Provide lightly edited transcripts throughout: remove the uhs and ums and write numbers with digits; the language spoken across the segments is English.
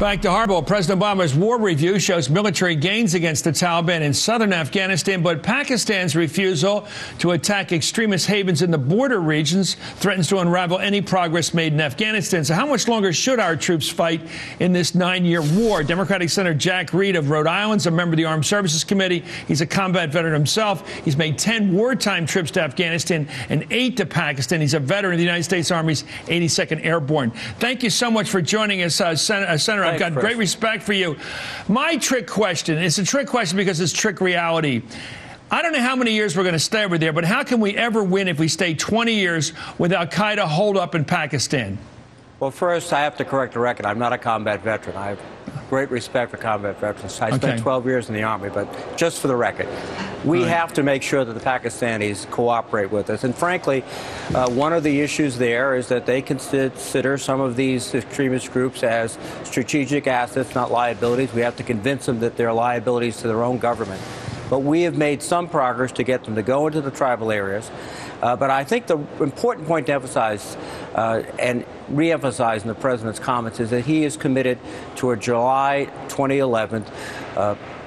Back to Hardball. President Obama's war review shows military gains against the Taliban in southern Afghanistan, but Pakistan's refusal to attack extremist havens in the border regions threatens to unravel any progress made in Afghanistan. So how much longer should our troops fight in this 9-year war? Democratic Senator Jack Reed of Rhode Island is a member of the Armed Services Committee. He's a combat veteran himself. He's made 10 wartime trips to Afghanistan and 8 to Pakistan. He's a veteran of the United States Army's 82nd Airborne. Thank you so much for joining us, Senator. I've got great respect for you. My trick question, it's a trick question because it's trick reality. I don't know how many years we're going to stay over there, but how can we ever win if we stay 20 years with al-Qaeda hold up in Pakistan? Well, first, I have to correct the record. I'm not a combat veteran. I have great respect for combat veterans. I spent 12 years in the Army, but just for the record, we have to make sure that the Pakistanis cooperate with us. And frankly, one of the issues there is that they consider some of these extremist groups as strategic assets, not liabilities. We have to convince them that they're liabilities to their own government. But we have made some progress to get them to go into the tribal areas. But I think the important point to emphasize and re-emphasize in the president's comments is that he is committed to a July 2011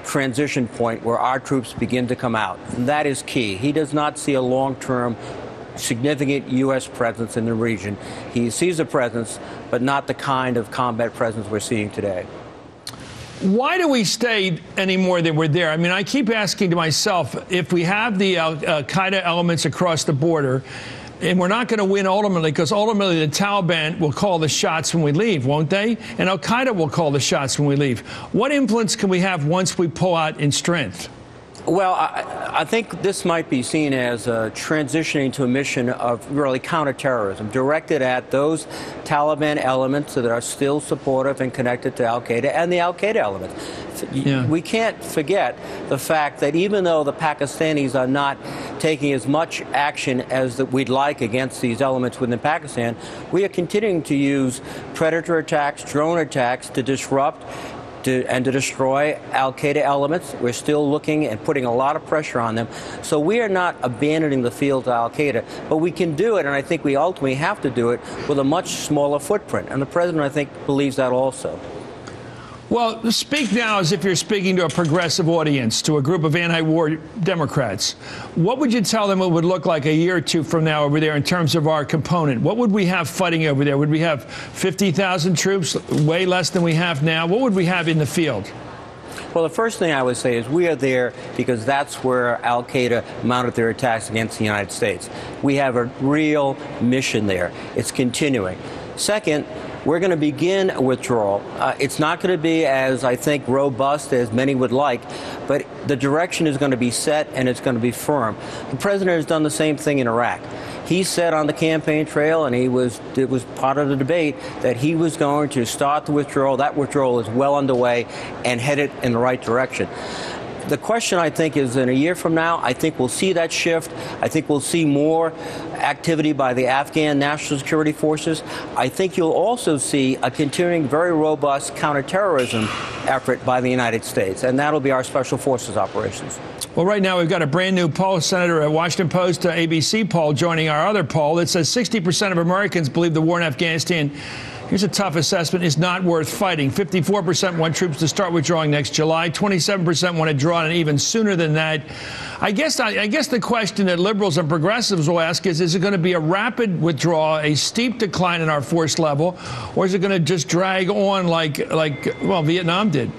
transition point where our troops begin to come out. And that is key. He does not see a long-term significant U.S. presence in the region. He sees a presence, but not the kind of combat presence we're seeing today. Why do we stay any more than we're there? I mean, I keep asking to myself, if we have the al-Qaeda elements across the border, and we're not going to win ultimately, because ultimately the Taliban will call the shots when we leave, won't they? And al-Qaeda will call the shots when we leave. What influence can we have once we pull out in strength? Well, I think this might be seen as transitioning to a mission of really counterterrorism, directed at those Taliban elements that are still supportive and connected to al-Qaeda and the al-Qaeda elements. We can't forget the fact that even though the Pakistanis are not taking as much action as that we'd like against these elements within Pakistan, we are continuing to use predator attacks, drone attacks to disrupt and to destroy al-Qaeda elements. We're still looking and putting a lot of pressure on them. So we are not abandoning the field to al-Qaeda, but we can do it, and I think we ultimately have to do it with a much smaller footprint. And the president, I think, believes that also. Well, speak now as if you're speaking to a progressive audience, to a group of anti-war Democrats. What would you tell them it would look like a year or two from now over there in terms of our component? What would we have fighting over there? Would we have 50,000 troops, way less than we have now? What would we have in the field? Well, the first thing I would say is we are there because that's where al-Qaeda mounted their attacks against the United States. We have a real mission there. It's continuing. Second, we're going to begin a withdrawal. It's not going to be as, I think, robust as many would like, but the direction is going to be set and it's going to be firm. The president has done the same thing in Iraq. He said on the campaign trail, and it was part of the debate, that he was going to start the withdrawal. That withdrawal is well underway and headed in the right direction. The question, I think, is in a year from now, I think we'll see that shift. I think we'll see more activity by the Afghan National Security Forces. I think you'll also see a continuing very robust counterterrorism effort by the United States, and that'll be our Special Forces operations. Well, right now we've got a brand new poll, Senator, at Washington Post, ABC poll, joining our other poll that says 60% of Americans believe the war in Afghanistan, here's a tough assessment, is not worth fighting. 54% want troops to start withdrawing next July. 27% want to draw on even sooner than that. I guess the question that liberals and progressives will ask is it going to be a rapid withdrawal, a steep decline in our force level, or is it going to just drag on like Vietnam did?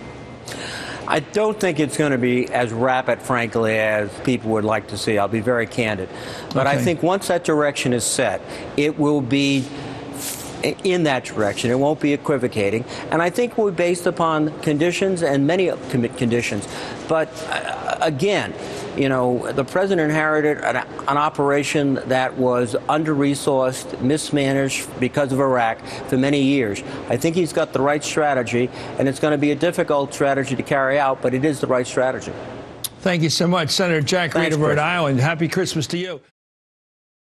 I don't think it's going to be as rapid, frankly, as people would like to see. I'll be very candid. But I think once that direction is set, it will be in that direction. It won't be equivocating. And I think we're based upon conditions and many conditions. But again, you know, the president inherited an operation that was under-resourced, mismanaged because of Iraq for many years. I think he's got the right strategy, and it's going to be a difficult strategy to carry out, but it is the right strategy. Thank you so much, Senator Jack Reed of Rhode Island. Happy Christmas to you.